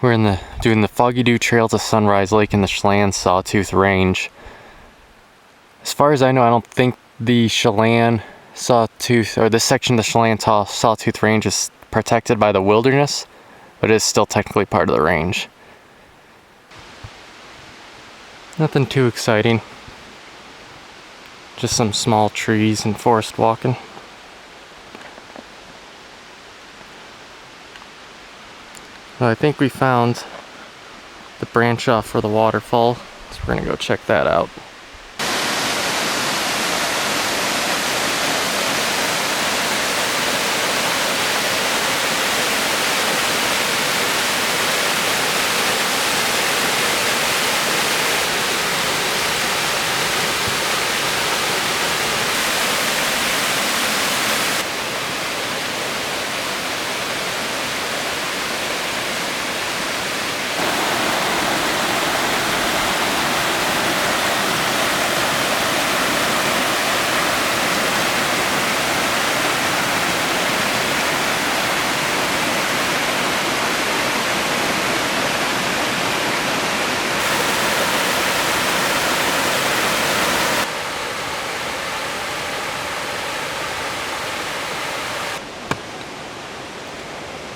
We're doing the Foggy Dew Trail to Sunrise Lake in the Chelan-Sawtooth Range. As far as I know, I don't think the Chelan-Sawtooth, or this section of the Chelan-Sawtooth Range is protected by the wilderness, but it is still technically part of the range. Nothing too exciting. Just some small trees and forest walking. Well, I think we found the branch off for the waterfall, so we're gonna go check that out.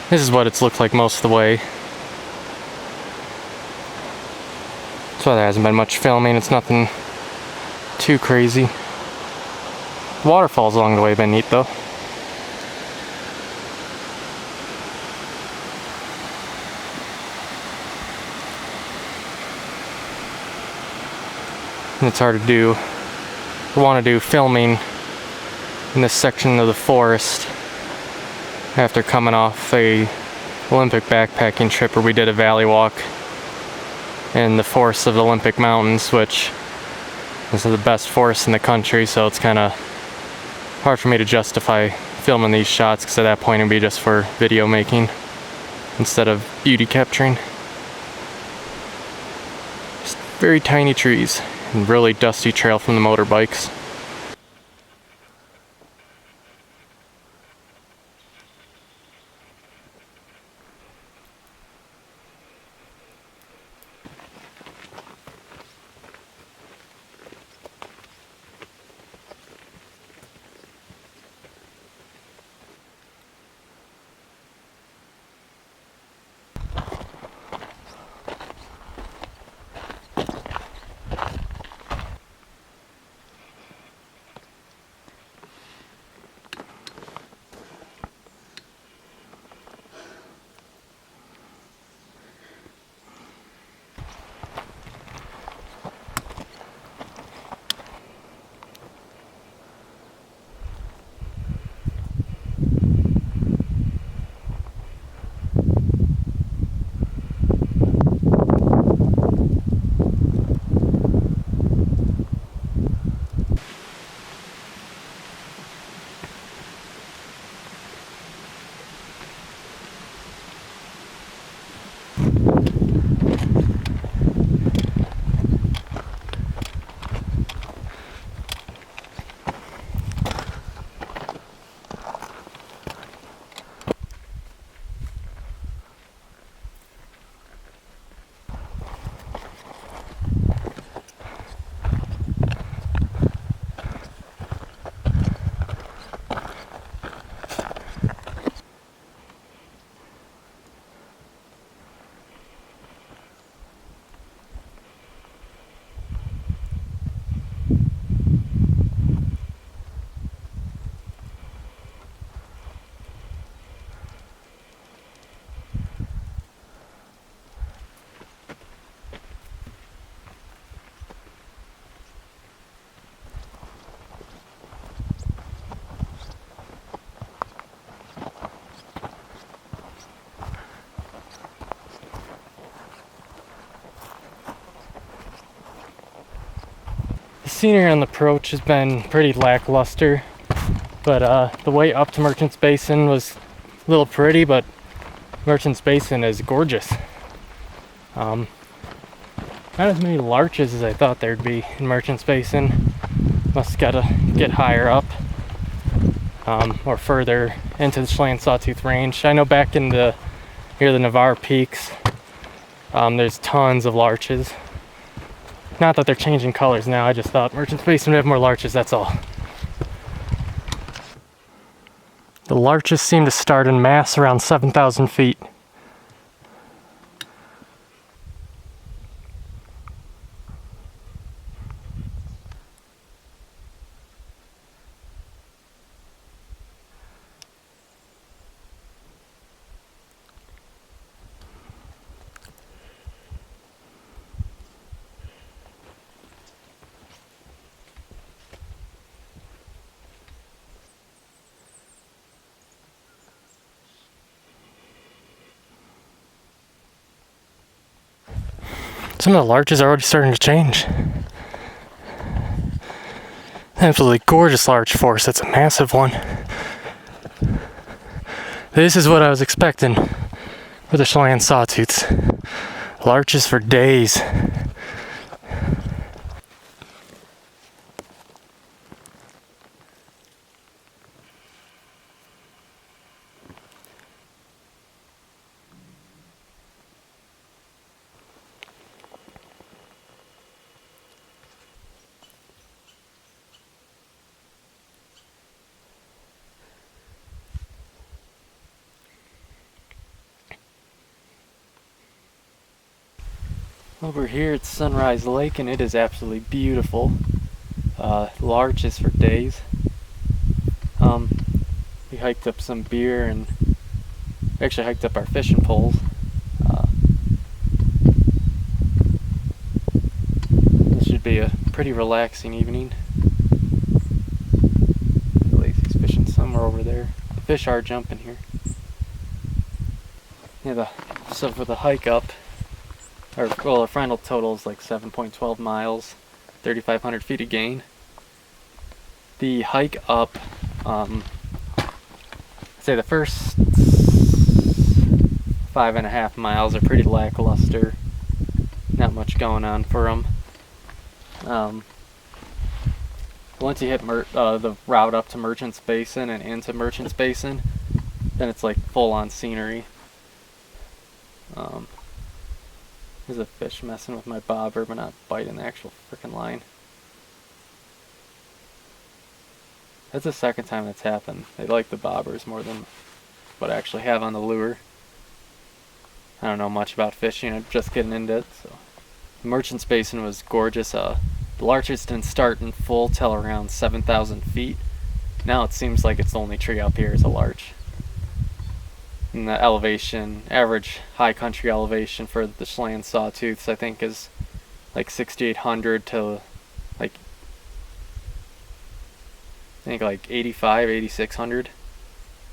This is what it's looked like most of the way. That's why there hasn't been much filming. It's nothing too crazy. The waterfalls along the way have been neat though. And it's hard to do, I want to do filming in this section of the forest after coming off a Olympic backpacking trip where we did a valley walk in the forests of the Olympic Mountains, which is the best forest in the country, so it's kind of hard for me to justify filming these shots because at that point it would be just for video making instead of beauty capturing. Just very tiny trees and really dusty trail from the motorbikes. The scenery on the approach has been pretty lackluster, but the way up to Merchants Basin was a little pretty, but Merchants Basin is gorgeous. Not as many larches as I thought there'd be in Merchants Basin. Must gotta get higher up, or further into the Chelan-Sawtooth Range. I know back in near the Navarre Peaks, There's tons of larches. Not that they're changing colors now, I just thought Merchant's Basin would have more larches, that's all. The larches seem to start in mass around 7,000 feet. Some of the larches are already starting to change. Absolutely gorgeous larch forest. That's a massive one. This is what I was expecting for the Chelan-Sawtooths. Larches for days. Over here it's Sunrise Lake and it is absolutely beautiful. Larches for days. We hiked up some deer and actually hiked up our fishing poles. This should be a pretty relaxing evening. Lacey's fishing somewhere over there. The fish are jumping here. Yeah, so for the hike up, our final total is like 7.12 miles, 3,500 feet of gain. The hike up, say the first 5.5 miles are pretty lackluster. Not much going on for them. Once you hit the route up to Merchant's Basin and into Merchant's Basin, then it's like full-on scenery. There's a fish messing with my bobber, but not biting the actual frickin' line. That's the second time that's happened. They like the bobbers more than what I actually have on the lure. I don't know much about fishing, I'm just getting into it. So, the Merchant's Basin was gorgeous. The larches didn't start in full till around 7,000 feet. Now it seems like it's the only tree up here is a larch. And the elevation, average high country elevation for the Chelan-Sawtooths, I think is like 6,800 to like, I think like 85, 8,600.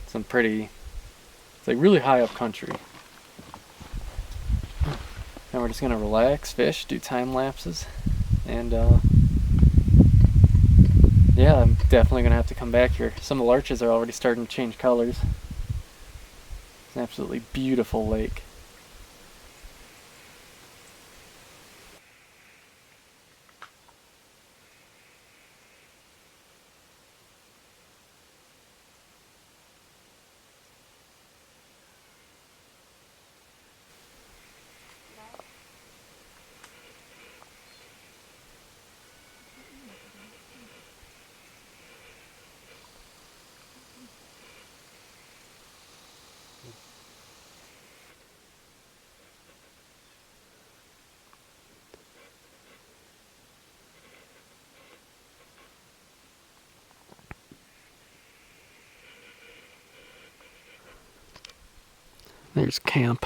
Some pretty, it's like really high up country. Now we're just gonna relax, fish, do time lapses, and yeah, I'm definitely gonna have to come back here. Some of the larches are already starting to change colors. It's an absolutely beautiful lake. There's camp.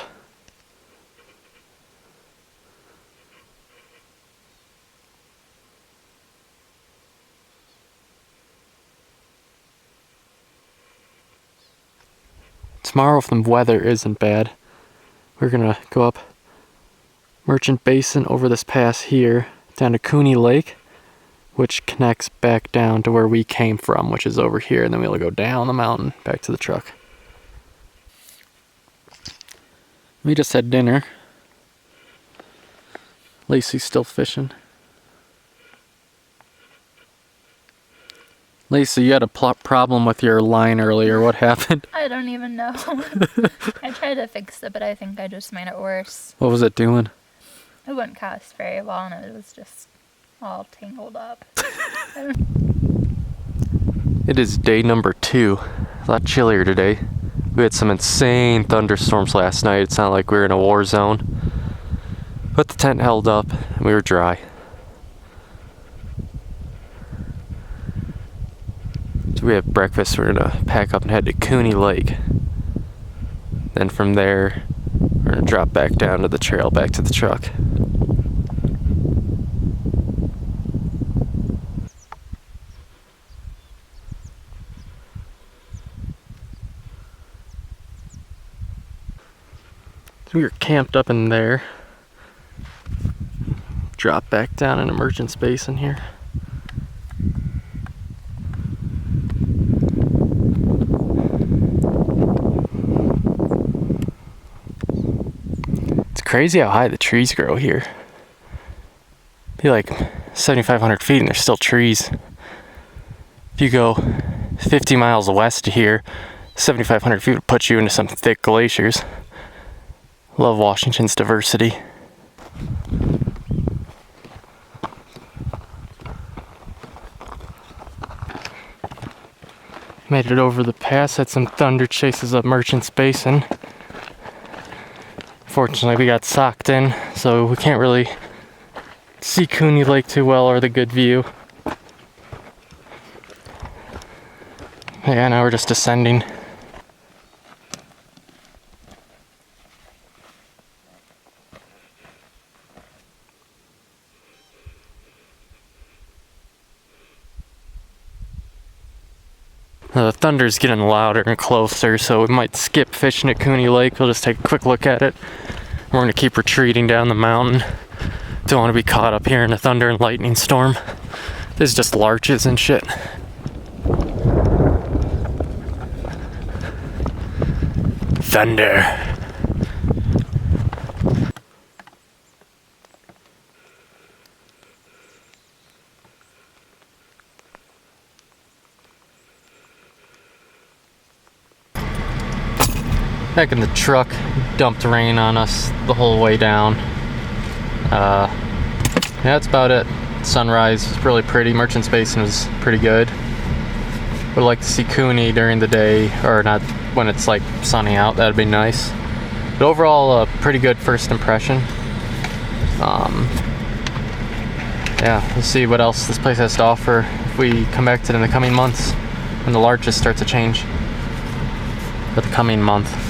Tomorrow, if the weather isn't bad, we're gonna go up Merchant Basin over this pass here down to Cooney Lake, which connects back down to where we came from, which is over here, and then we'll go down the mountain back to the truck. We just had dinner. Lacey's still fishing. Lisa, you had a problem with your line earlier. What happened? I don't even know. I tried to fix it, but I think I just made it worse. What was it doing? It wouldn't cast very well, and it was just all tangled up. It is day number 2. A lot chillier today. We had some insane thunderstorms last night. It sounded like we were in a war zone. But the tent held up, and we were dry. So we had breakfast. We're gonna pack up and head to Cooney Lake. Then from there, we're gonna drop back down to the trail, back to the truck. We were camped up in there. Drop back down in emergence basin here. It's crazy how high the trees grow here. Be like 7,500 feet and there's still trees. If you go 50 miles west of here, 7,500 feet would put you into some thick glaciers. Love Washington's diversity. Made it over the pass, had some thunder chases up Merchant's Basin. Fortunately, we got socked in, so we can't really see Cooney Lake too well or the good view. Yeah, now we're just descending. The thunder's getting louder and closer, so we might skip fishing at Cooney Lake. We'll just take a quick look at it. We're going to keep retreating down the mountain. Don't want to be caught up here in a thunder and lightning storm. There's just larches and shit. Thunder. Back in the truck, dumped rain on us the whole way down. Yeah, that's about it. Sunrise was really pretty. Merchant's Basin was pretty good. Would like to see Cooney during the day, or not when it's like sunny out. That'd be nice. But overall, a pretty good first impression. Yeah, we'll see what else this place has to offer if we come back to it in the coming months when the larches start to change. For the coming month.